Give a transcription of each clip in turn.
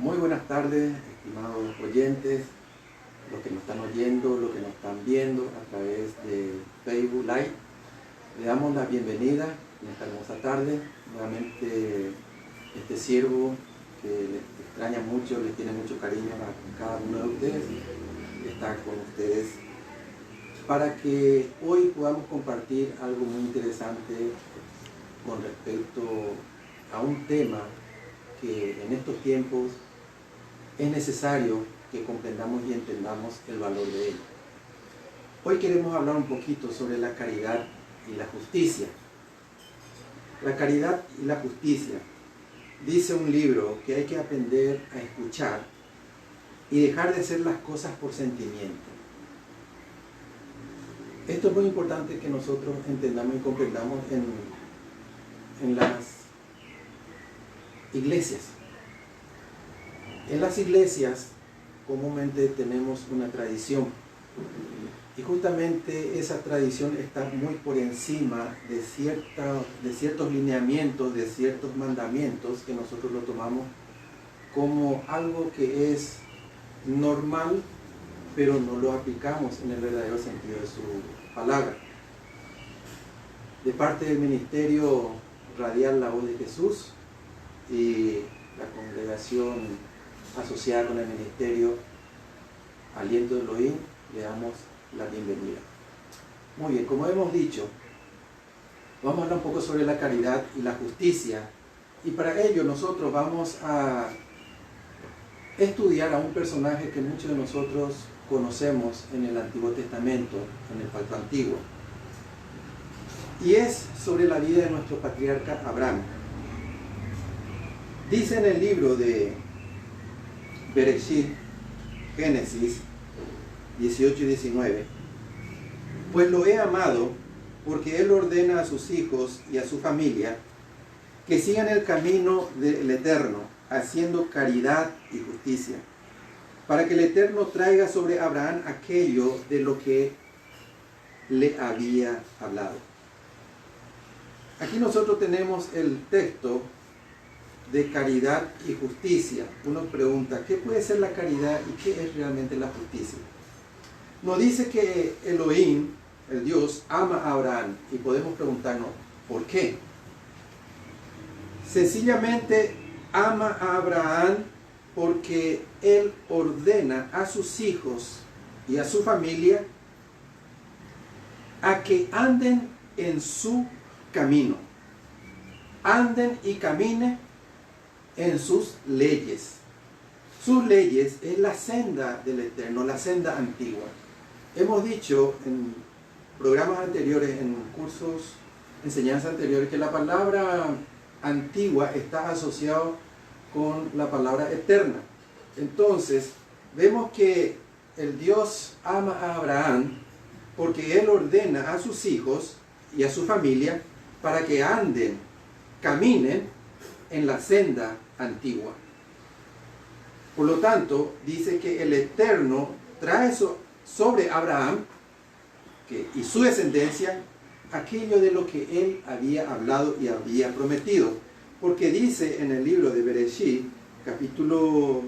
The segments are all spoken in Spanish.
Muy buenas tardes, estimados oyentes, los que nos están oyendo, los que nos están viendo a través de Facebook Live. Le damos la bienvenida en esta hermosa tarde. Nuevamente este siervo que les extraña mucho, les tiene mucho cariño a cada uno de ustedes, está con ustedes para que hoy podamos compartir algo muy interesante con respecto a un tema que en estos tiempos es necesario que comprendamos y entendamos el valor de ello. Hoy queremos hablar un poquito sobre la caridad y la justicia. La caridad y la justicia. Dice un libro que hay que aprender a escuchar y dejar de hacer las cosas por sentimiento. Esto es muy importante que nosotros entendamos y comprendamos en las iglesias. En las iglesias comúnmente tenemos una tradición y justamente esa tradición está muy por encima de ciertos lineamientos, de ciertos mandamientos que nosotros lo tomamos como algo que es normal, pero no lo aplicamos en el verdadero sentido de su palabra. De parte del Ministerio Radial La Voz de Jesús y la congregación asociada con el Ministerio Aliento de Elohim, le damos la bienvenida. Muy bien, como hemos dicho, vamos a hablar un poco sobre la caridad y la justicia, y para ello nosotros vamos a estudiar a un personaje que muchos de nosotros conocemos en el Antiguo Testamento, en el Pacto Antiguo, y es sobre la vida de nuestro patriarca Abraham. Dice en el libro de Bereshit, Génesis 18 y 19, pues lo he amado porque él ordena a sus hijos y a su familia que sigan el camino del Eterno, haciendo caridad y justicia, para que el Eterno traiga sobre Abraham aquello de lo que le había hablado. Aquí nosotros tenemos el texto de caridad y justicia. Uno pregunta, ¿qué puede ser la caridad y qué es realmente la justicia? Nos dice que Elohim, el Dios, ama a Abraham y podemos preguntarnos, ¿por qué? Sencillamente ama a Abraham porque él ordena a sus hijos y a su familia a que anden en su camino, anden y caminen en sus leyes. Sus leyes es la senda del Eterno, la senda antigua. Hemos dicho en programas anteriores, en cursos, enseñanzas anteriores, que la palabra antigua está asociada con la palabra eterna. Entonces, vemos que el Dios ama a Abraham porque él ordena a sus hijos y a su familia para que anden, caminen en la senda antigua. Por lo tanto, dice que el Eterno trae sobre Abraham y su descendencia aquello de lo que él había hablado y había prometido. Porque dice en el libro de Bereshit, capítulo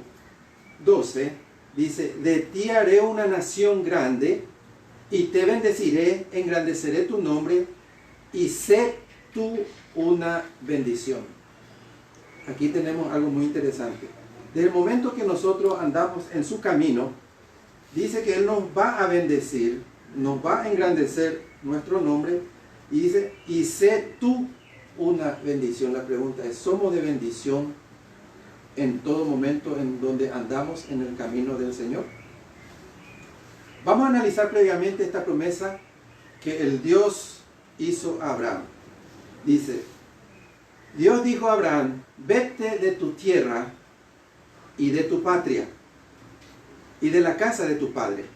12, dice, de ti haré una nación grande y te bendeciré, engrandeceré tu nombre y sé tú una bendición. Aquí tenemos algo muy interesante. Desde el momento que nosotros andamos en su camino, dice que él nos va a bendecir, nos va a engrandecer nuestro nombre, y dice, y sé tú una bendición. La pregunta es, ¿somos de bendición en todo momento en donde andamos en el camino del Señor? Vamos a analizar previamente esta promesa que el Dios hizo a Abraham. Dice, Dios dijo a Abraham, vete de tu tierra y de tu patria y de la casa de tu padre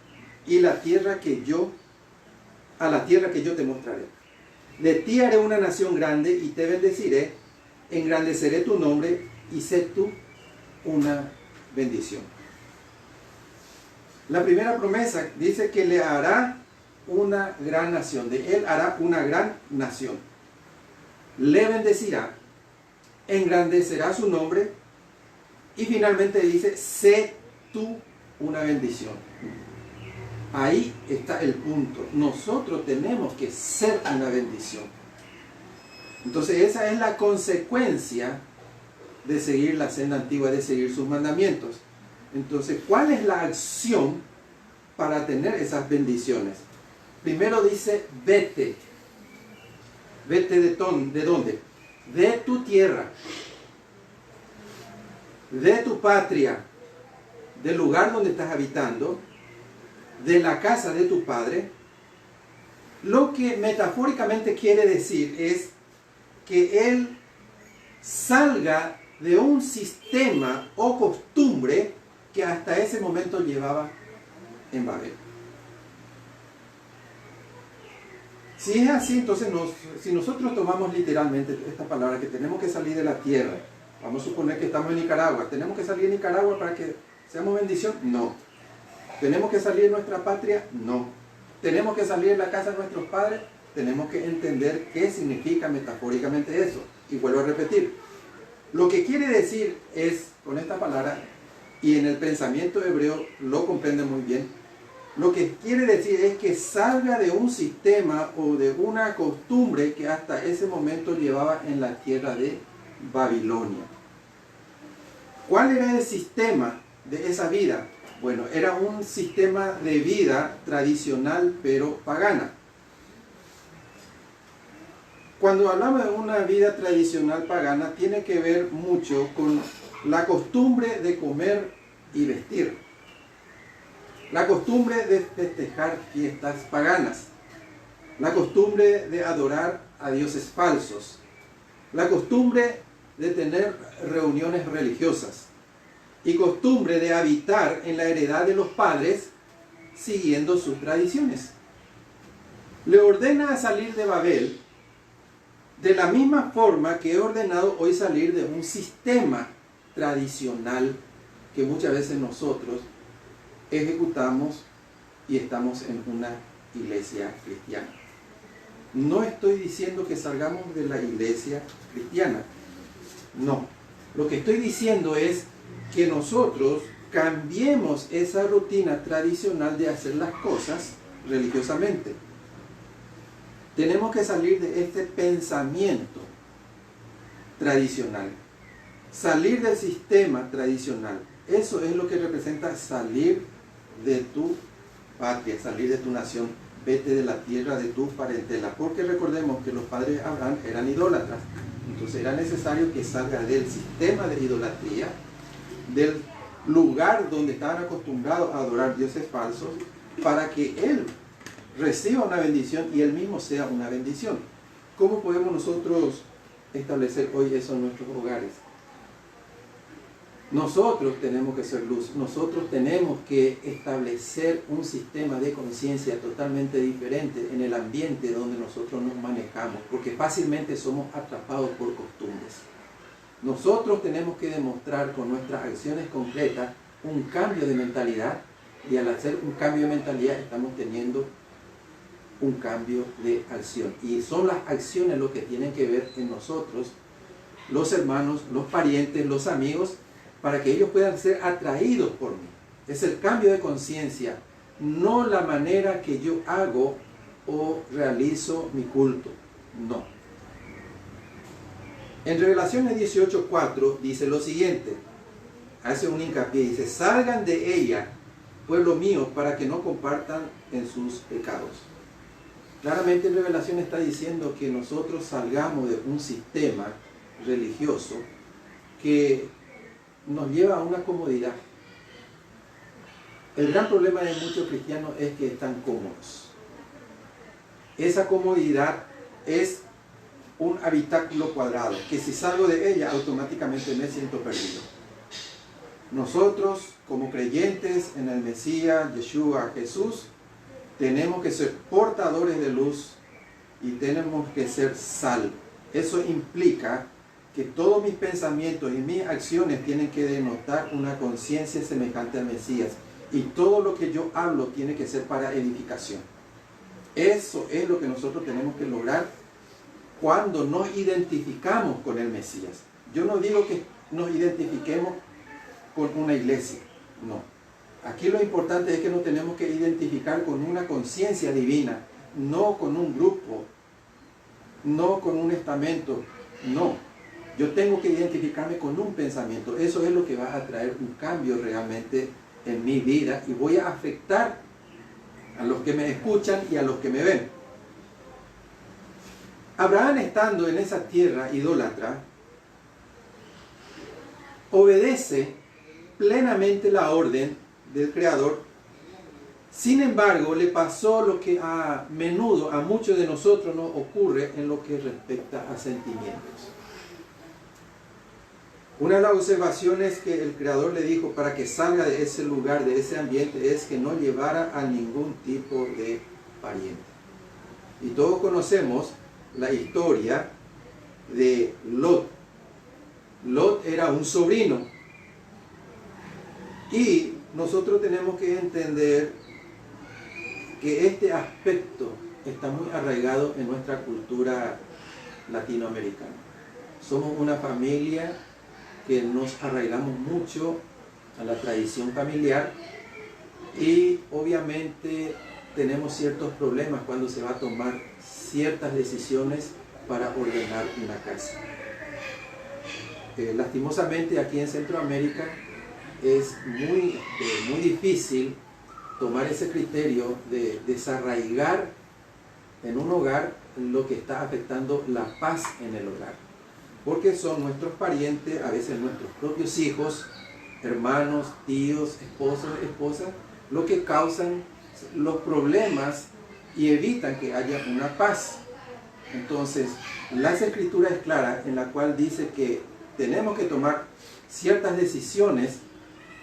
y a la tierra que yo te mostraré. De ti haré una nación grande y te bendeciré, engrandeceré tu nombre y sé tú una bendición. La primera promesa dice que le hará una gran nación, de él hará una gran nación. Le bendecirá, engrandecerá su nombre Y finalmente dice, sé tú una bendición. Ahí está el punto. Nosotros tenemos que ser una bendición. Entonces esa es la consecuencia de seguir la senda antigua, de seguir sus mandamientos. Entonces, ¿cuál es la acción para tener esas bendiciones? Primero dice, vete. Vete ¿de dónde? De tu tierra, de tu patria, del lugar donde estás habitando, de la casa de tu padre. Lo que metafóricamente quiere decir es que él salga de un sistema o costumbre que hasta ese momento llevaba en Babel. Si es así, entonces si nosotros tomamos literalmente esta palabra, que tenemos que salir de la tierra, vamos a suponer que estamos en Nicaragua, ¿tenemos que salir de Nicaragua para que seamos bendición? No. ¿Tenemos que salir de nuestra patria? No. ¿Tenemos que salir de la casa de nuestros padres? Tenemos que entender qué significa metafóricamente eso. Y vuelvo a repetir, lo que quiere decir es, con esta palabra, y en el pensamiento hebreo lo comprende muy bien, lo que quiere decir es que salga de un sistema o de una costumbre que hasta ese momento llevaba en la tierra de Babilonia. ¿Cuál era el sistema de esa vida? Bueno, era un sistema de vida tradicional pero pagana. Cuando hablamos de una vida tradicional pagana, tiene que ver mucho con la costumbre de comer y vestir. La costumbre de festejar fiestas paganas. La costumbre de adorar a dioses falsos. La costumbre de tener reuniones religiosas. Y costumbre de habitar en la heredad de los padres siguiendo sus tradiciones. Le ordena a salir de Babel de la misma forma que he ordenado hoy salir de un sistema tradicional que muchas veces nosotros ejecutamos y estamos en una iglesia cristiana. No estoy diciendo que salgamos de la iglesia cristiana. No. Lo que estoy diciendo es que nosotros cambiemos esa rutina tradicional de hacer las cosas religiosamente. Tenemos que salir de este pensamiento tradicional. Salir del sistema tradicional. Eso es lo que representa salir de tu patria, salir de tu nación. Vete de la tierra de tu parentela. Porque recordemos que los padres de Abraham eran idólatras. Entonces era necesario que salga del sistema de idolatría, del lugar donde estaban acostumbrados a adorar dioses falsos, para que él reciba una bendición y él mismo sea una bendición. ¿Cómo podemos nosotros establecer hoy eso en nuestros hogares? Nosotros tenemos que ser luz, nosotros tenemos que establecer un sistema de conciencia totalmente diferente en el ambiente donde nosotros nos manejamos, porque fácilmente somos atrapados por costumbres. Nosotros tenemos que demostrar con nuestras acciones concretas un cambio de mentalidad, y al hacer un cambio de mentalidad estamos teniendo un cambio de acción. Y son las acciones lo que tienen que ver en nosotros, los hermanos, los parientes, los amigos, para que ellos puedan ser atraídos por mí. Es el cambio de conciencia, no la manera que yo hago o realizo mi culto. No. En Revelaciones 18:4 dice lo siguiente, hace un hincapié, dice, salgan de ella, pueblo mío, para que no compartan en sus pecados. Claramente en Revelación está diciendo que nosotros salgamos de un sistema religioso que nos lleva a una comodidad. El gran problema de muchos cristianos es que están cómodos. Esa comodidad es un habitáculo cuadrado, que si salgo de ella automáticamente me siento perdido. Nosotros, como creyentes en el Mesías, Yeshua, Jesús, tenemos que ser portadores de luz y tenemos que ser sal. Eso implica que todos mis pensamientos y mis acciones tienen que denotar una conciencia semejante al Mesías. Y todo lo que yo hablo tiene que ser para edificación. Eso es lo que nosotros tenemos que lograr cuando nos identificamos con el Mesías. Yo no digo que nos identifiquemos con una iglesia. No. Aquí lo importante es que nos tenemos que identificar con una conciencia divina, no con un grupo, no con un estamento, no. Yo tengo que identificarme con un pensamiento. Eso es lo que va a traer un cambio realmente en mi vida y voy a afectar a los que me escuchan y a los que me ven. Abraham, estando en esa tierra idólatra, obedece plenamente la orden del Creador. Sin embargo, le pasó lo que a menudo a muchos de nosotros nos ocurre en lo que respecta a sentimientos. Una de las observaciones que el Creador le dijo para que salga de ese lugar, de ese ambiente, es que no llevara a ningún tipo de pariente. Y todos conocemos la historia de Lot. Lot era un sobrino. Y nosotros tenemos que entender que este aspecto está muy arraigado en nuestra cultura latinoamericana. Somos una familia que nos arraigamos mucho a la tradición familiar y obviamente tenemos ciertos problemas cuando se va a tomar ciertas decisiones para ordenar una casa. Lastimosamente aquí en Centroamérica es muy difícil tomar ese criterio de desarraigar en un hogar lo que está afectando la paz en el hogar. Porque son nuestros parientes, a veces nuestros propios hijos, hermanos, tíos, esposos, esposas, lo que causan los problemas y evitan que haya una paz. Entonces, las Escrituras es clara en la cual dice que tenemos que tomar ciertas decisiones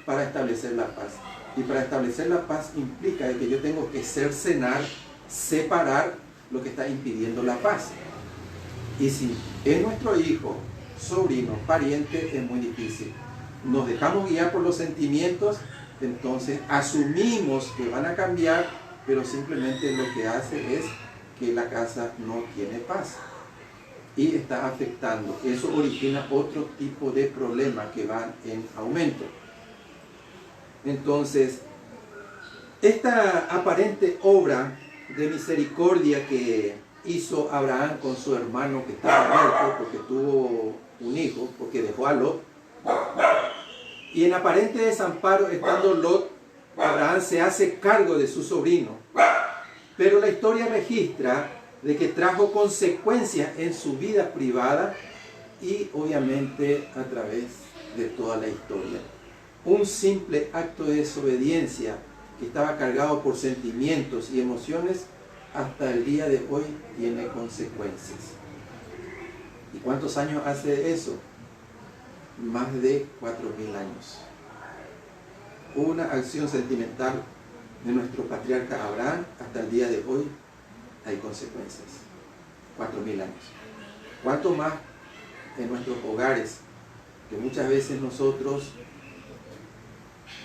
para establecer la paz. Y para establecer la paz implica que yo tengo que cercenar, separar lo que está impidiendo la paz. Y si es nuestro hijo, sobrino, pariente, es muy difícil. Nos dejamos guiar por los sentimientos, entonces asumimos que van a cambiar, pero simplemente lo que hace es que la casa no tiene paz. Y está afectando. Eso origina otro tipo de problemas que van en aumento. Entonces, esta aparente obra de misericordia que hizo Abraham con su hermano que estaba muerto porque tuvo un hijo, porque dejó a Lot, y en aparente desamparo estando Lot, Abraham se hace cargo de su sobrino, pero la historia registra de que trajo consecuencias en su vida privada y obviamente a través de toda la historia. Un simple acto de desobediencia que estaba cargado por sentimientos y emociones hasta el día de hoy tiene consecuencias. ¿Y cuántos años hace eso? Más de 4.000 años. Una acción sentimental de nuestro patriarca Abraham hasta el día de hoy hay consecuencias. 4.000 años. ¿Cuánto más en nuestros hogares que muchas veces nosotros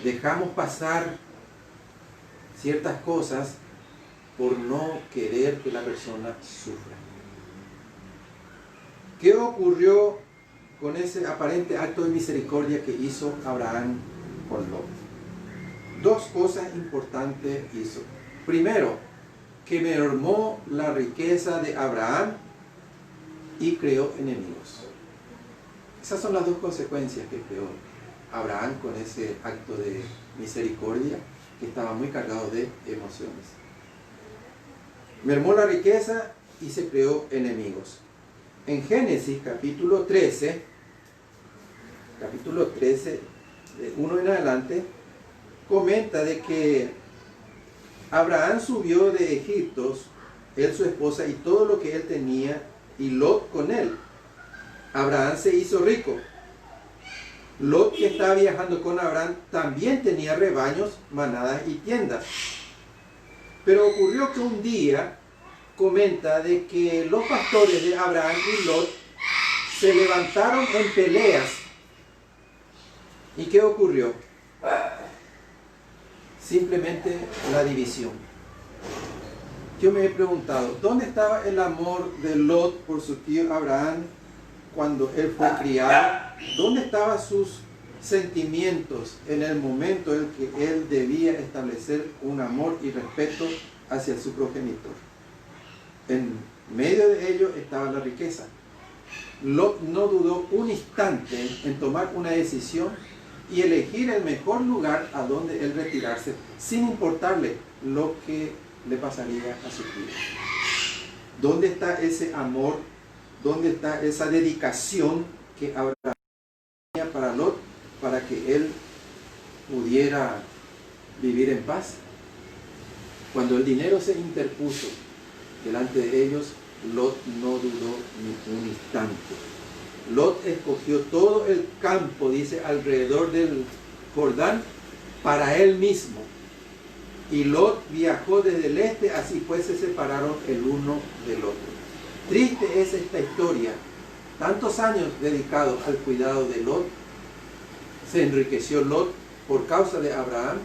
dejamos pasar ciertas cosas por no querer que la persona sufra? ¿Qué ocurrió con ese aparente acto de misericordia que hizo Abraham con Lot? Dos cosas importantes hizo. Primero, que mermó la riqueza de Abraham y creó enemigos. Esas son las dos consecuencias que creó Abraham con ese acto de misericordia que estaba muy cargado de emociones. Mermó la riqueza y se creó enemigos. En Génesis capítulo 13, de 1 en adelante, comenta de que Abraham subió de Egipto, él, su esposa y todo lo que él tenía, y Lot con él. Abraham se hizo rico. Lot, que estaba viajando con Abraham, también tenía rebaños, manadas y tiendas. Pero ocurrió que un día, comenta de que los pastores de Abraham y Lot se levantaron en peleas. ¿Y qué ocurrió? Simplemente la división. Yo me he preguntado, ¿dónde estaba el amor de Lot por su tío Abraham cuando él fue criado? ¿Dónde estaban sus sentimientos en el momento en que él debía establecer un amor y respeto hacia su progenitor. En medio de ello estaba la riqueza. Lot no dudó un instante en tomar una decisión y elegir el mejor lugar a donde él retirarse, sin importarle lo que le pasaría a su vida. ¿Dónde está ese amor? ¿Dónde está esa dedicación que Abraham tenía para Lot, para que él pudiera vivir en paz? Cuando el dinero se interpuso delante de ellos, Lot no dudó ni un instante. Lot escogió todo el campo, dice, alrededor del Jordán para él mismo. Y Lot viajó desde el este, así pues se separaron el uno del otro. Triste es esta historia. Tantos años dedicados al cuidado de Lot, se enriqueció Lot por causa de Abraham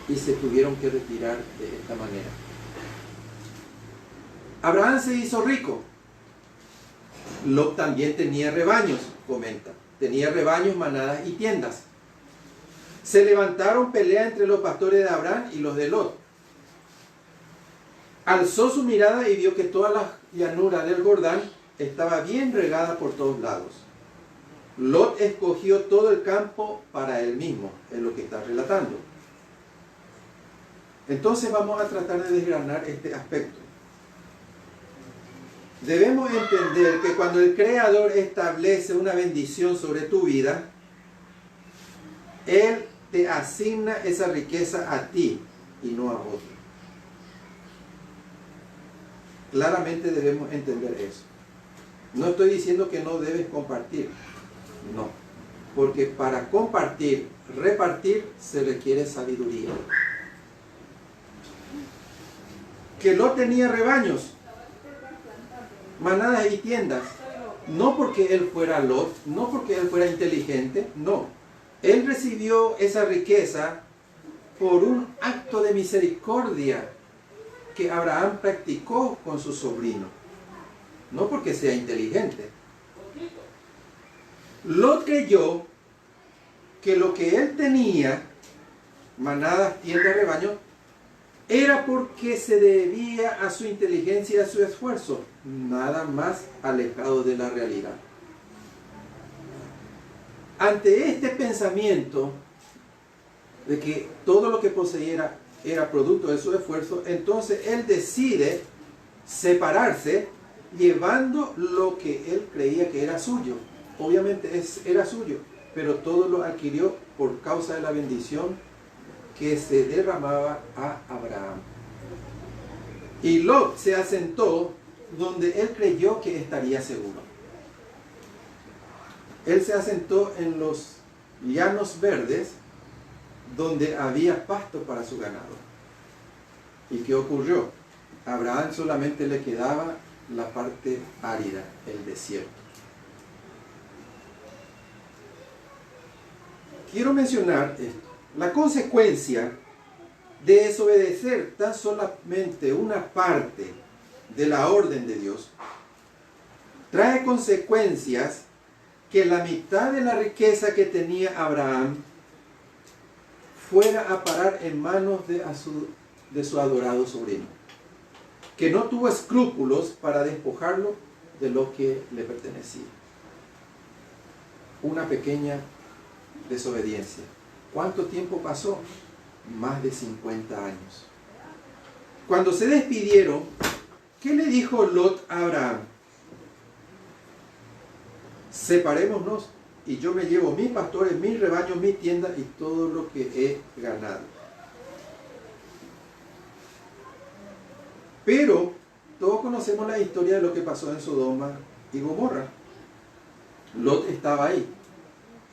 y se tuvieron que retirar de esta manera. Abraham se hizo rico. Lot también tenía rebaños, comenta. Tenía rebaños, manadas y tiendas. Se levantaron pelea entre los pastores de Abraham y los de Lot. Alzó su mirada y vio que toda la llanura del Jordán estaba bien regada por todos lados. Lot escogió todo el campo para él mismo, es lo que está relatando. Entonces vamos a tratar de desgranar este aspecto. Debemos entender que cuando el Creador establece una bendición sobre tu vida, Él te asigna esa riqueza a ti y no a otro. Claramente debemos entender eso. No estoy diciendo que no debes compartir, no. Porque para compartir, repartir, se requiere sabiduría. Que Lot tenía rebaños, manadas y tiendas, no porque él fuera Lot, no porque él fuera inteligente, no. Él recibió esa riqueza por un acto de misericordia que Abraham practicó con su sobrino, no porque sea inteligente. Lot creyó que lo que él tenía, manadas, tiendas, rebaños, era porque se debía a su inteligencia y a su esfuerzo, nada más alejado de la realidad. Ante este pensamiento de que todo lo que poseía era producto de su esfuerzo, entonces él decide separarse llevando lo que él creía que era suyo. Obviamente era suyo, pero todo lo adquirió por causa de la bendición que se derramaba a Abraham. Y Lot se asentó donde él creyó que estaría seguro. Él se asentó en los llanos verdes donde había pasto para su ganado. ¿Y qué ocurrió? A Abraham solamente le quedaba la parte árida, el desierto. Quiero mencionar esto. La consecuencia de desobedecer tan solamente una parte de la orden de Dios trae consecuencias que la mitad de la riqueza que tenía Abraham fuera a parar en manos de su adorado sobrino, que no tuvo escrúpulos para despojarlo de lo que le pertenecía. Una pequeña desobediencia. ¿Cuánto tiempo pasó? Más de 50 años. Cuando se despidieron, ¿qué le dijo Lot a Abraham? Separémonos y yo me llevo mis pastores, mis rebaños, mi tienda y todo lo que he ganado. Pero todos conocemos la historia de lo que pasó en Sodoma y Gomorra. Lot estaba ahí.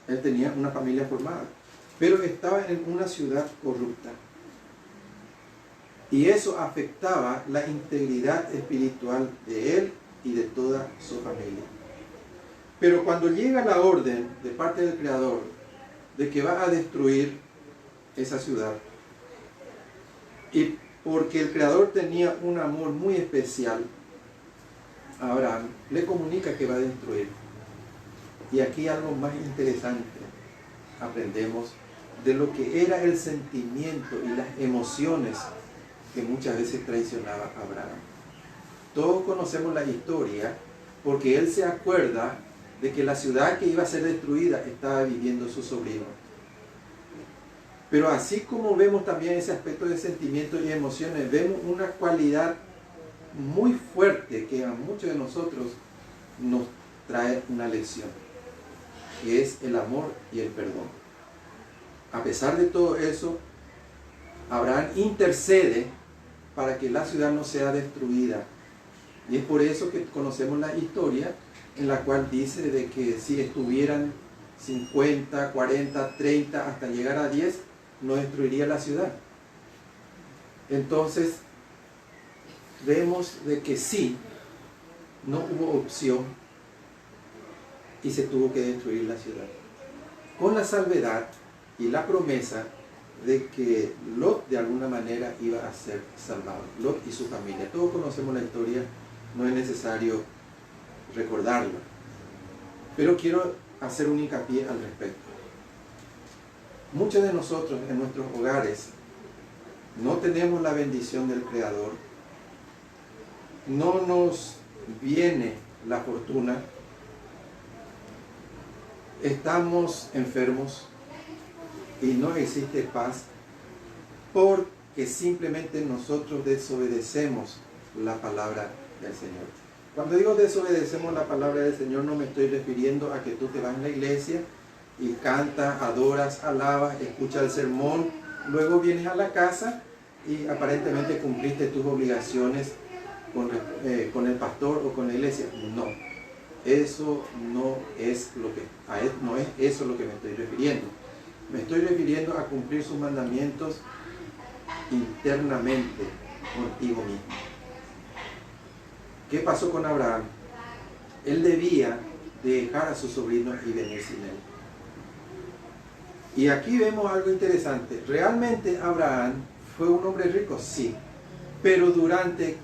Él tenía una familia formada, pero estaba en una ciudad corrupta. Y eso afectaba la integridad espiritual de él y de toda su familia. Pero cuando llega la orden de parte del Creador de que va a destruir esa ciudad, y porque el Creador tenía un amor muy especial a Abraham, le comunica que va a destruir. Y aquí algo más interesante. aprendemos de lo que era el sentimiento y las emociones que muchas veces traicionaba a Abraham. Todos conocemos la historia porque él se acuerda de que la ciudad que iba a ser destruida estaba viviendo su sobrino. Pero así como vemos también ese aspecto de sentimientos y emociones, vemos una cualidad muy fuerte que a muchos de nosotros nos trae una lección, que es el amor y el perdón. A pesar de todo eso, Abraham intercede para que la ciudad no sea destruida. Y es por eso que conocemos la historia en la cual dice de que si estuvieran 50, 40, 30, hasta llegar a 10, no destruiría la ciudad. Entonces, vemos de que sí, no hubo opción y se tuvo que destruir la ciudad. Con la salvedad y la promesa de que Lot de alguna manera iba a ser salvado. Lot y su familia. Todos conocemos la historia, no es necesario recordarla. Pero quiero hacer un hincapié al respecto. Muchos de nosotros en nuestros hogares no tenemos la bendición del Creador, no nos viene la fortuna, estamos enfermos y no existe paz porque simplemente nosotros desobedecemos la palabra del Señor. Cuando digo desobedecemos la palabra del Señor, no me estoy refiriendo a que tú te vas a la iglesia y cantas, adoras, alabas, escuchas el sermón, luego vienes a la casa y aparentemente cumpliste tus obligaciones con el pastor o con la iglesia. No, eso no es eso lo que me estoy refiriendo. Me estoy refiriendo a cumplir sus mandamientos internamente contigo mismo. ¿Qué pasó con Abraham? Él debía dejar a su sobrino y venir sin él. Y aquí vemos algo interesante. Realmente Abraham fue un hombre rico, sí. Pero durante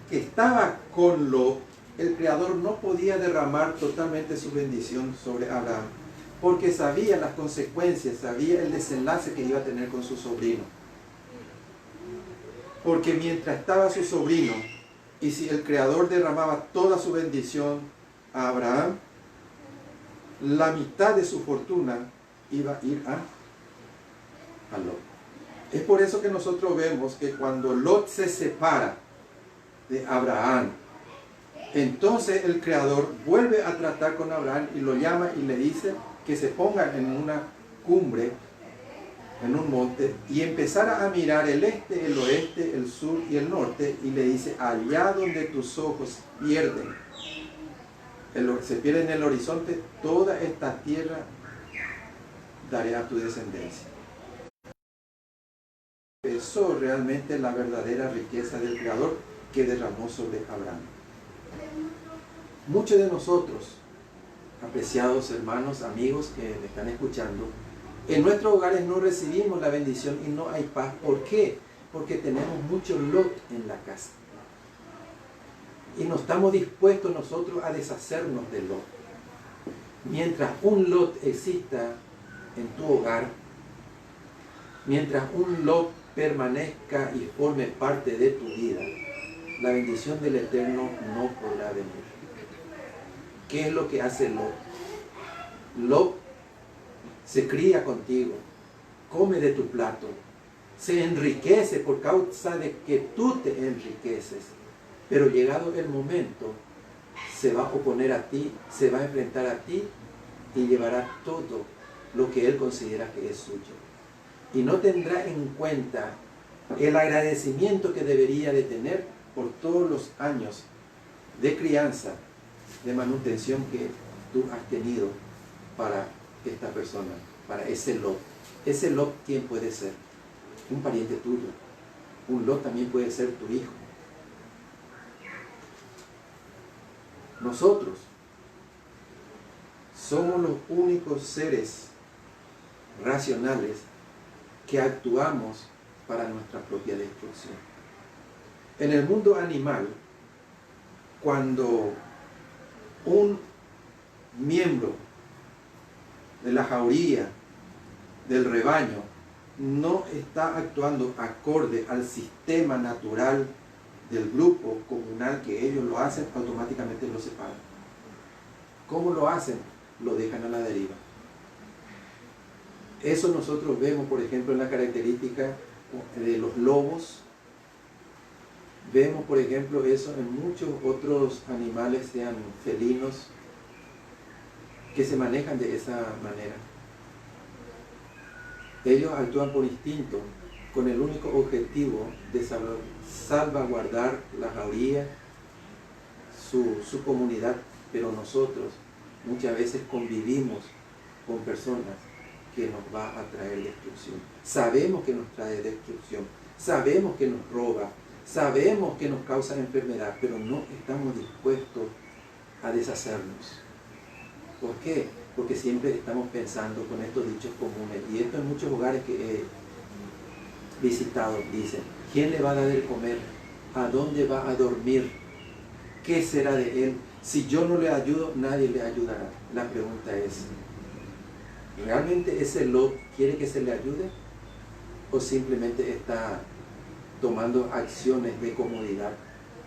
que estaba con Lot, el Creador no podía derramar totalmente su bendición sobre Abraham, porque sabía las consecuencias, sabía el desenlace que iba a tener con su sobrino. Porque mientras estaba su sobrino, y si el Creador derramaba toda su bendición a Abraham, la mitad de su fortuna iba a ir a Lot. Es por eso que nosotros vemos que cuando Lot se separa de Abraham, entonces el Creador vuelve a tratar con Abraham y lo llama y le dice que se ponga en una cumbre, en un monte, y empezara a mirar el este, el oeste, el sur y el norte, y le dice: allá donde tus ojos se pierde en el horizonte, toda esta tierra daré a tu descendencia. Empezó realmente la verdadera riqueza del Creador que derramó sobre Abraham. Muchos de nosotros, apreciados hermanos, amigos que me están escuchando, en nuestros hogares no recibimos la bendición y no hay paz. ¿Por qué? Porque tenemos mucho Lot en la casa. Y no estamos dispuestos nosotros a deshacernos de Lot. Mientras un Lot exista en tu hogar, mientras un Lot permanezca y forme parte de tu vida, la bendición del Eterno no podrá venir. ¿Qué es lo que hace Lot? Lot se cría contigo, come de tu plato, se enriquece por causa de que tú te enriqueces, pero llegado el momento se va a oponer a ti, se va a enfrentar a ti y llevará todo lo que él considera que es suyo. Y no tendrá en cuenta el agradecimiento que debería de tener por todos los años de crianza, de manutención que tú has tenido para esta persona, para ese Lot. Ese Lot, ¿quién puede ser? Un pariente tuyo. Un Lot también puede ser tu hijo. Nosotros somos los únicos seres racionales que actuamos para nuestra propia destrucción. En el mundo animal, cuando un miembro de la jauría del rebaño no está actuando acorde al sistema natural del grupo comunal que ellos lo hacen, automáticamente lo separan. ¿Cómo lo hacen? Lo dejan a la deriva. Eso nosotros vemos, por ejemplo, en la característica de los lobos. Vemos, por ejemplo, eso en muchos otros animales, sean felinos, que se manejan de esa manera. Ellos actúan por instinto, con el único objetivo de salvaguardar la jauría, su comunidad. Pero nosotros muchas veces convivimos con personas que nos va a traer destrucción. Sabemos que nos trae destrucción, sabemos que nos roba, sabemos que nos causa enfermedad, pero no estamos dispuestos a deshacernos. ¿Por qué? Porque siempre estamos pensando con estos dichos comunes, y esto en muchos hogares que he visitado dicen: ¿quién le va a dar de comer? ¿A dónde va a dormir? ¿Qué será de él? Si yo no le ayudo, nadie le ayudará. La pregunta es, ¿realmente ese Lot quiere que se le ayude? ¿O simplemente está tomando acciones de comodidad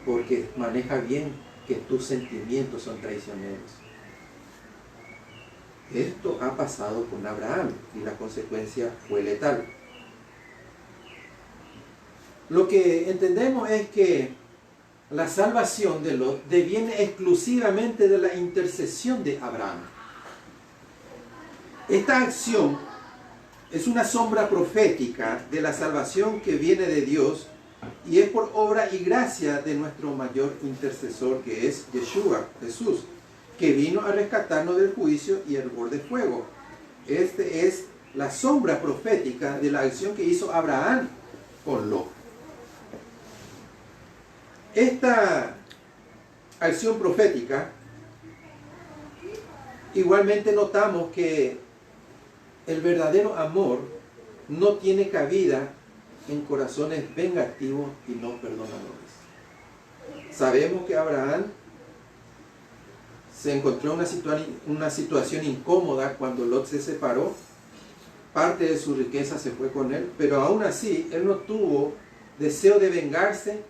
porque maneja bien que tus sentimientos son traicioneros? Esto ha pasado con Abraham y la consecuencia fue letal. Lo que entendemos es que la salvación de Lot deviene exclusivamente de la intercesión de Abraham. Esta acción es una sombra profética de la salvación que viene de Dios y es por obra y gracia de nuestro mayor intercesor, que es Yeshua, Jesús, que vino a rescatarnos del juicio y hervor de fuego. Este es la sombra profética de la acción que hizo Abraham con Lot. Esta acción profética, igualmente notamos que el verdadero amor no tiene cabida en corazones vengativos y no perdonadores. Sabemos que Abraham se encontró en una situación incómoda cuando Lot se separó. Parte de su riqueza se fue con él, pero aún así él no tuvo deseo de vengarse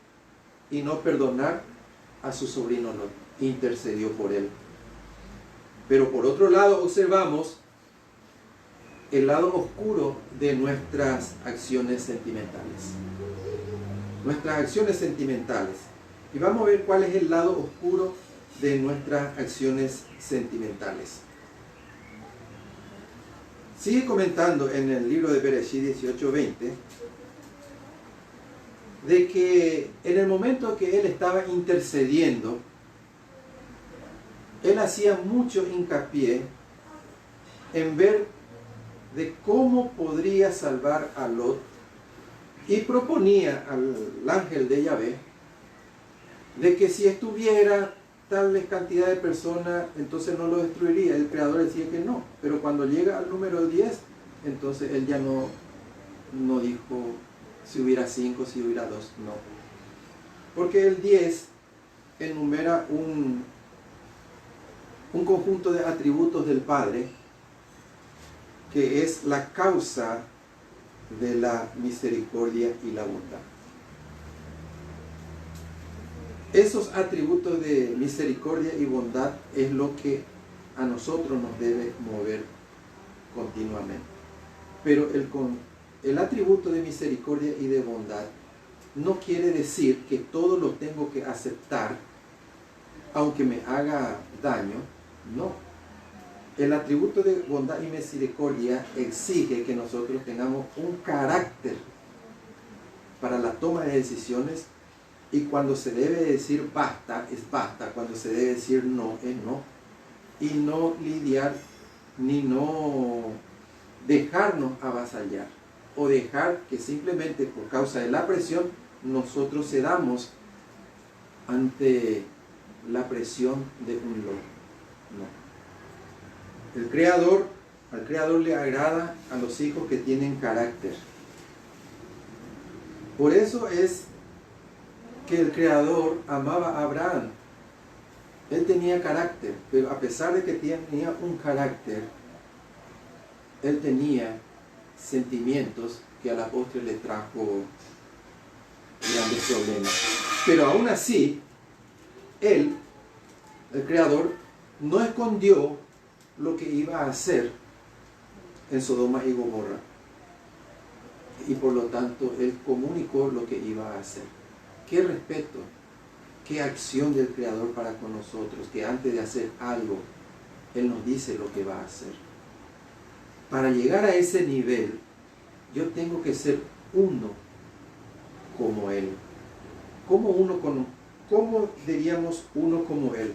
y no perdonar a su sobrino Lot. Intercedió por él. Pero por otro lado observamos el lado oscuro de nuestras acciones sentimentales. Nuestras acciones sentimentales. Y vamos a ver cuál es el lado oscuro de nuestras acciones sentimentales. Sigue comentando en el libro de Bereshit 18:20 de que en el momento que él estaba intercediendo, él hacía mucho hincapié en ver de cómo podría salvar a Lot y proponía al ángel de Yahvé de que si estuviera tal cantidad de personas, entonces no lo destruiría. El creador decía que no, pero cuando llega al número 10, entonces él ya no dijo si hubiera 5, si hubiera 2, no. Porque el 10 enumera un conjunto de atributos del Padre que es la causa de la misericordia y la bondad. Esos atributos de misericordia y bondad es lo que a nosotros nos debe mover continuamente. Pero el atributo de misericordia y de bondad no quiere decir que todo lo tengo que aceptar aunque me haga daño, no. El atributo de bondad y misericordia exige que nosotros tengamos un carácter para la toma de decisiones, y cuando se debe decir basta, es basta, cuando se debe decir no, es no, y no lidiar ni no dejarnos avasallar o dejar que simplemente por causa de la presión nosotros cedamos ante la presión de un lobo. No. Al Creador le agrada a los hijos que tienen carácter. Por eso es que el Creador amaba a Abraham. Él tenía carácter, pero a pesar de que tenía un carácter, él tenía sentimientos que a la postre le trajo grandes problemas. Pero aún así, él, el Creador, no escondió lo que iba a hacer en Sodoma y Gomorra. Y por lo tanto, él comunicó lo que iba a hacer. Qué respeto, qué acción del Creador para con nosotros, que antes de hacer algo, él nos dice lo que va a hacer. Para llegar a ese nivel, yo tengo que ser uno como él. ¿Cómo diríamos uno como él?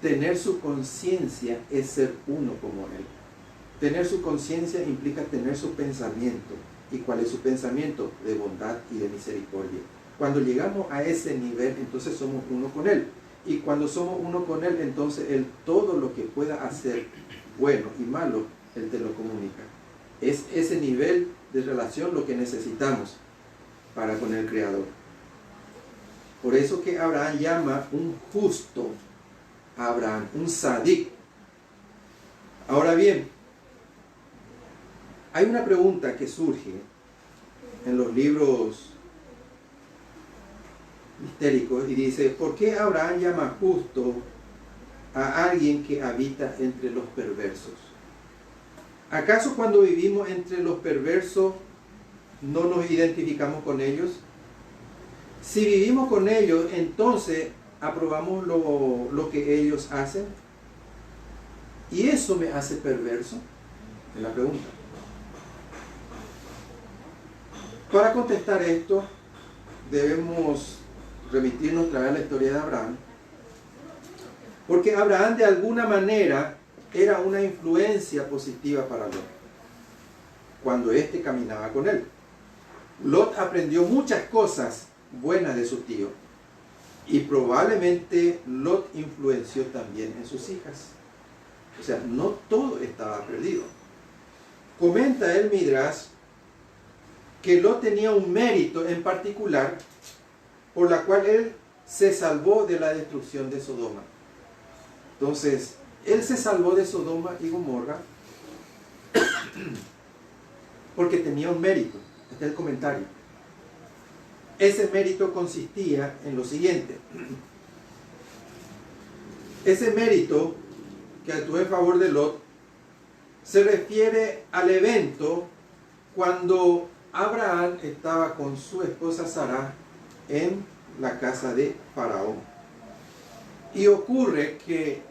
Tener su conciencia es ser uno como él. Tener su conciencia implica tener su pensamiento. ¿Y cuál es su pensamiento? De bondad y de misericordia. Cuando llegamos a ese nivel, entonces somos uno con él. Y cuando somos uno con él, entonces él todo lo que pueda hacer, bueno y malo, él te lo comunica. Es ese nivel de relación lo que necesitamos para con el Creador. Por eso que Abraham llama un justo a Abraham, un sadik. Ahora bien, hay una pregunta que surge en los libros mistéricos y dice, ¿por qué Abraham llama justo a alguien que habita entre los perversos? ¿Acaso cuando vivimos entre los perversos no nos identificamos con ellos? Si vivimos con ellos, entonces aprobamos lo que ellos hacen. ¿Y eso me hace perverso? Es la pregunta. Para contestar esto, debemos remitirnos otra vez a la historia de Abraham. Porque Abraham de alguna manera era una influencia positiva para Lot, cuando éste caminaba con él. Lot aprendió muchas cosas buenas de su tío, y probablemente Lot influenció también en sus hijas. O sea, no todo estaba perdido. Comenta el Midrash que Lot tenía un mérito en particular por la cual él se salvó de la destrucción de Sodoma. Entonces, él se salvó de Sodoma y Gomorra porque tenía un mérito. Este es el comentario. Ese mérito consistía en lo siguiente. Ese mérito que actuó en favor de Lot se refiere al evento cuando Abraham estaba con su esposa Sara en la casa de Faraón. Y ocurre que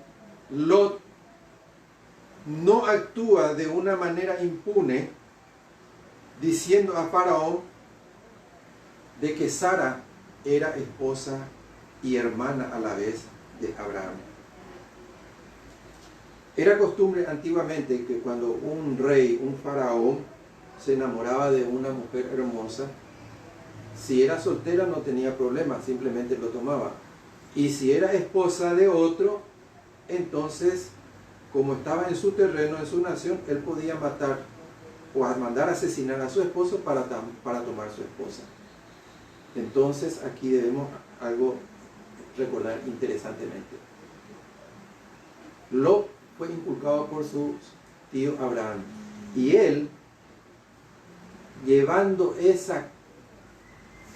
Lot no actúa de una manera impune diciendo a Faraón de que Sara era esposa y hermana a la vez de Abraham. Era costumbre antiguamente que cuando un rey, un faraón, se enamoraba de una mujer hermosa, si era soltera no tenía problema, simplemente lo tomaba. Y si era esposa de otro, entonces, como estaba en su terreno, en su nación, él podía matar o mandar a asesinar a su esposo para tomar su esposa. Entonces, aquí debemos algo recordar interesantemente. Lot fue inculcado por su tío Abraham. Y él, llevando esa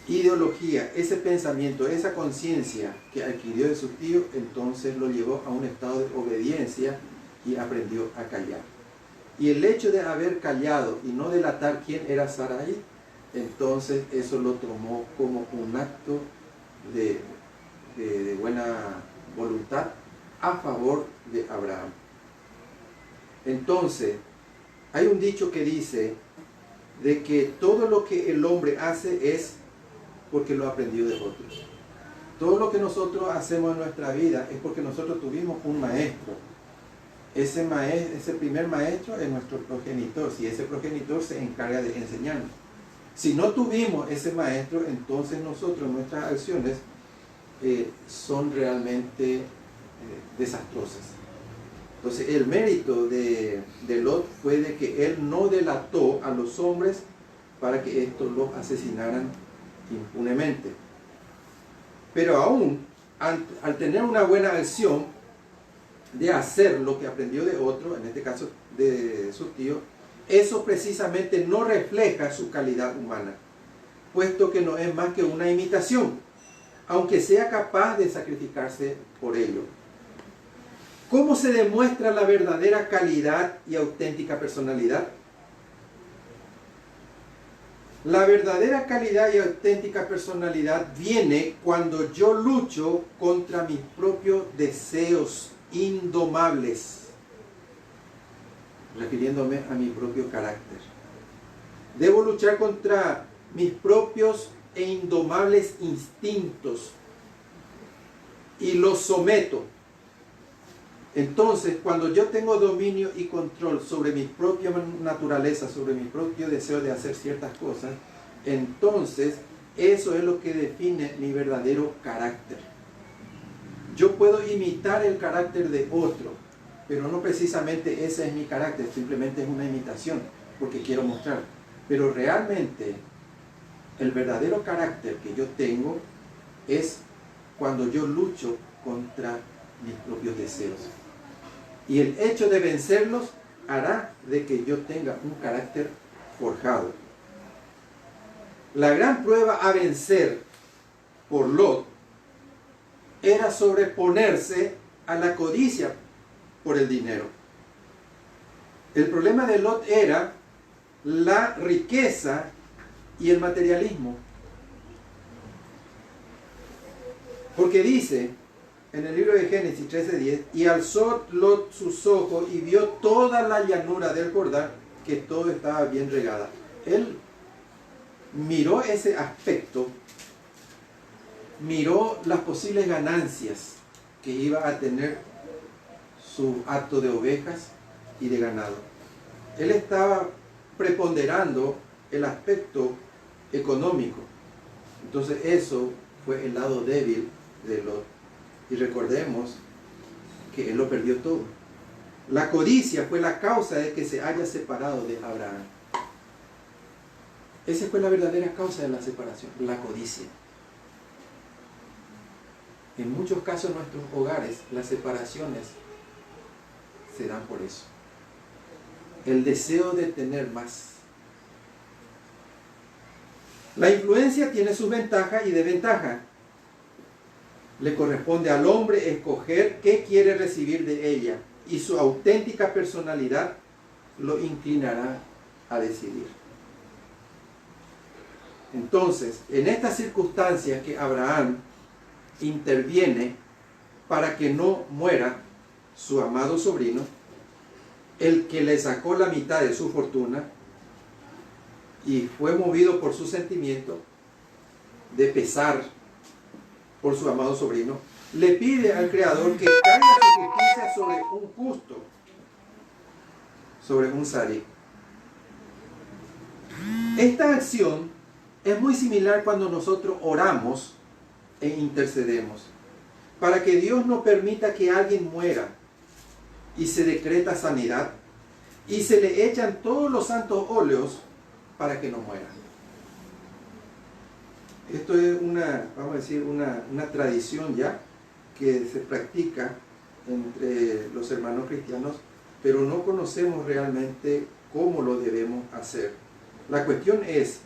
ideología, ese pensamiento, esa conciencia que adquirió de su tío, entonces lo llevó a un estado de obediencia y aprendió a callar. Y el hecho de haber callado y no delatar quién era Sarai, entonces eso lo tomó como un acto de buena voluntad a favor de Abraham. Entonces, hay un dicho que dice de que todo lo que el hombre hace es porque lo aprendió de otros. Todo lo que nosotros hacemos en nuestra vida es porque nosotros tuvimos un maestro. Ese primer maestro es nuestro progenitor, si ese progenitor se encarga de enseñarnos. Si no tuvimos ese maestro, entonces nosotros, nuestras acciones son realmente desastrosas. Entonces el mérito de Lot fue de que él no delató a los hombres para que estos los asesinaran impunemente. Pero aún, al tener una buena acción de hacer lo que aprendió de otro, en este caso de su tío, eso precisamente no refleja su calidad humana, puesto que no es más que una imitación, aunque sea capaz de sacrificarse por ello. ¿Cómo se demuestra la verdadera calidad y auténtica personalidad? La verdadera calidad y auténtica personalidad viene cuando yo lucho contra mis propios deseos indomables, refiriéndome a mi propio carácter. Debo luchar contra mis propios e indomables instintos y los someto. Entonces, cuando yo tengo dominio y control sobre mi propia naturaleza, sobre mi propio deseo de hacer ciertas cosas, entonces eso es lo que define mi verdadero carácter. Yo puedo imitar el carácter de otro, pero no precisamente ese es mi carácter, simplemente es una imitación, porque quiero mostrar. Pero realmente, el verdadero carácter que yo tengo es cuando yo lucho contra mis propios deseos. Y el hecho de vencerlos hará de que yo tenga un carácter forjado. La gran prueba a vencer por Lot era sobreponerse a la codicia por el dinero. El problema de Lot era la riqueza y el materialismo. Porque dice en el libro de Génesis 13:10, y alzó Lot sus ojos y vio toda la llanura del Jordán, que todo estaba bien regada. Él miró ese aspecto, miró las posibles ganancias que iba a tener su hato de ovejas y de ganado. Él estaba preponderando el aspecto económico. Entonces eso fue el lado débil de Lot. Y recordemos que él lo perdió todo. La codicia fue la causa de que se haya separado de Abraham. Esa fue la verdadera causa de la separación, la codicia. En muchos casos en nuestros hogares, las separaciones se dan por eso. El deseo de tener más. La influencia tiene sus ventajas y desventajas. Le corresponde al hombre escoger qué quiere recibir de ella, y su auténtica personalidad lo inclinará a decidir. Entonces, en estas circunstancias que Abraham interviene para que no muera su amado sobrino, el que le sacó la mitad de su fortuna, y fue movido por su sentimiento de pesar por su amado sobrino, le pide al Creador que caiga su justicia sobre un justo, sobre un sadí. Esta acción es muy similar cuando nosotros oramos e intercedemos para que Dios no permita que alguien muera y se decreta sanidad y se le echan todos los santos óleos para que no muera. Esto es vamos a decir, una tradición ya que se practica entre los hermanos cristianos, pero no conocemos realmente cómo lo debemos hacer. La cuestión es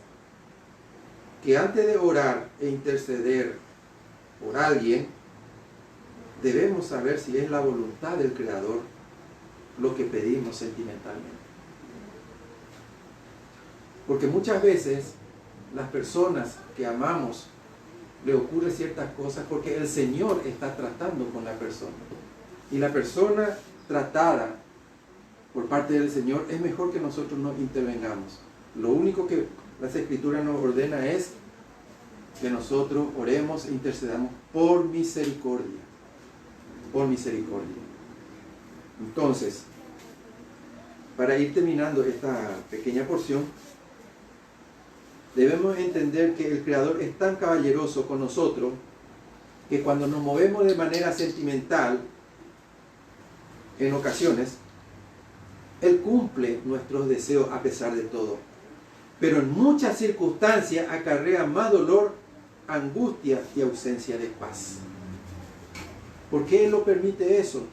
que antes de orar e interceder por alguien, debemos saber si es la voluntad del Creador lo que pedimos sentimentalmente. Porque muchas veces las personas que amamos le ocurre ciertas cosas porque el Señor está tratando con la persona. Y la persona tratada por parte del Señor es mejor que nosotros no intervengamos. Lo único que las Escrituras nos ordena es que nosotros oremos e intercedamos por misericordia. Por misericordia. Entonces, para ir terminando esta pequeña porción, debemos entender que el Creador es tan caballeroso con nosotros que cuando nos movemos de manera sentimental, en ocasiones, Él cumple nuestros deseos a pesar de todo. Pero en muchas circunstancias acarrea más dolor, angustia y ausencia de paz. ¿Por qué Él lo permite eso?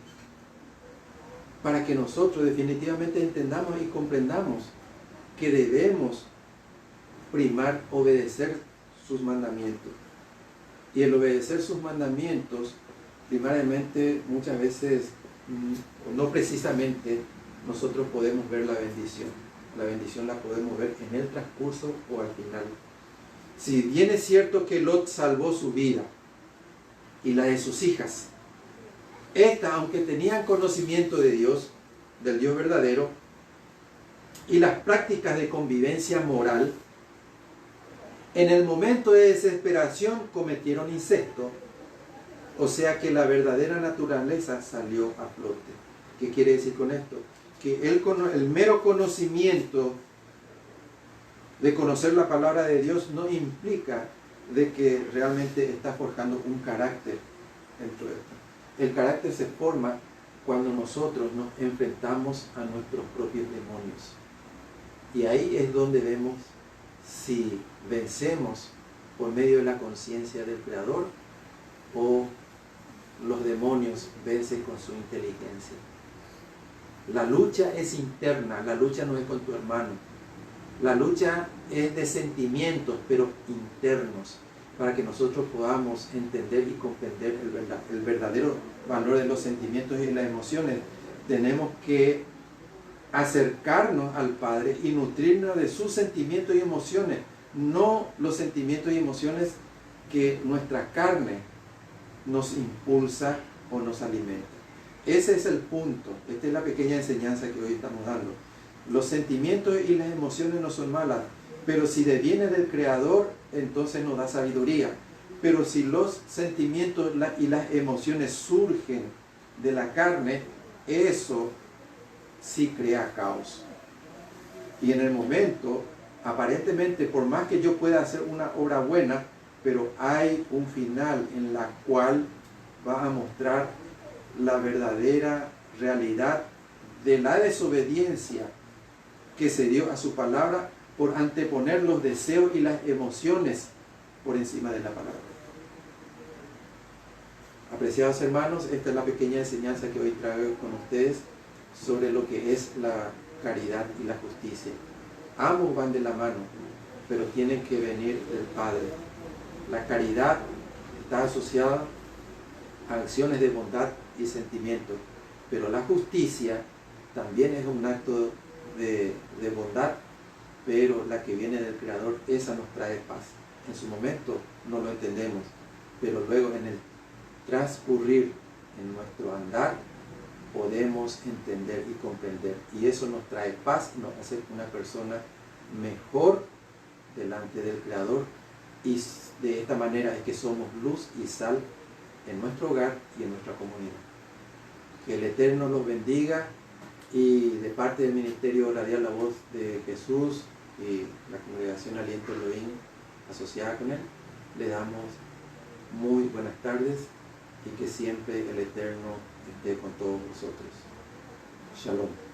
para que nosotros definitivamente entendamos y comprendamos que debemos primar obedecer sus mandamientos. Y el obedecer sus mandamientos, primariamente, muchas veces, no precisamente, nosotros podemos ver la bendición. La bendición la podemos ver en el transcurso o al final. Si bien es cierto que Lot salvó su vida y la de sus hijas, estas, aunque tenían conocimiento de Dios, del Dios verdadero, y las prácticas de convivencia moral, en el momento de desesperación cometieron incesto, o sea que la verdadera naturaleza salió a flote. ¿Qué quiere decir con esto? Que el mero conocimiento de conocer la palabra de Dios no implica de que realmente está forjando un carácter dentro de esto. El carácter se forma cuando nosotros nos enfrentamos a nuestros propios demonios. Y ahí es donde vemos si vencemos por medio de la conciencia del Creador o los demonios vencen con su inteligencia. La lucha es interna, la lucha no es con tu hermano. La lucha es de sentimientos, pero internos, para que nosotros podamos entender y comprender el verdadero valor de los sentimientos y las emociones. Tenemos que acercarnos al Padre y nutrirnos de sus sentimientos y emociones, no los sentimientos y emociones que nuestra carne nos impulsa o nos alimenta. Ese es el punto, esta es la pequeña enseñanza que hoy estamos dando. Los sentimientos y las emociones no son malas, pero si deviene del Creador, entonces nos da sabiduría. Pero si los sentimientos y las emociones surgen de la carne, eso sí crea caos. Y en el momento, aparentemente, por más que yo pueda hacer una obra buena, pero hay un final en la cual va a mostrar la verdadera realidad de la desobediencia que se dio a su palabra por anteponer los deseos y las emociones por encima de la palabra. Apreciados hermanos, esta es la pequeña enseñanza que hoy traigo con ustedes sobre lo que es la caridad y la justicia. Ambos van de la mano, pero tienen que venir del Padre. La caridad está asociada a acciones de bondad y sentimiento, pero la justicia también es un acto de bondad, pero la que viene del Creador, esa nos trae paz. En su momento no lo entendemos, pero luego en el transcurrir, en nuestro andar, podemos entender y comprender, y eso nos trae paz, nos hace una persona mejor delante del Creador, y de esta manera es que somos luz y sal en nuestro hogar y en nuestra comunidad. Que el Eterno los bendiga, y de parte del Ministerio Radial La Voz de Jesús y la Congregación Aliento Elohim asociada con él, le damos muy buenas tardes, y que siempre el Eterno esté con todos nosotros. Shalom.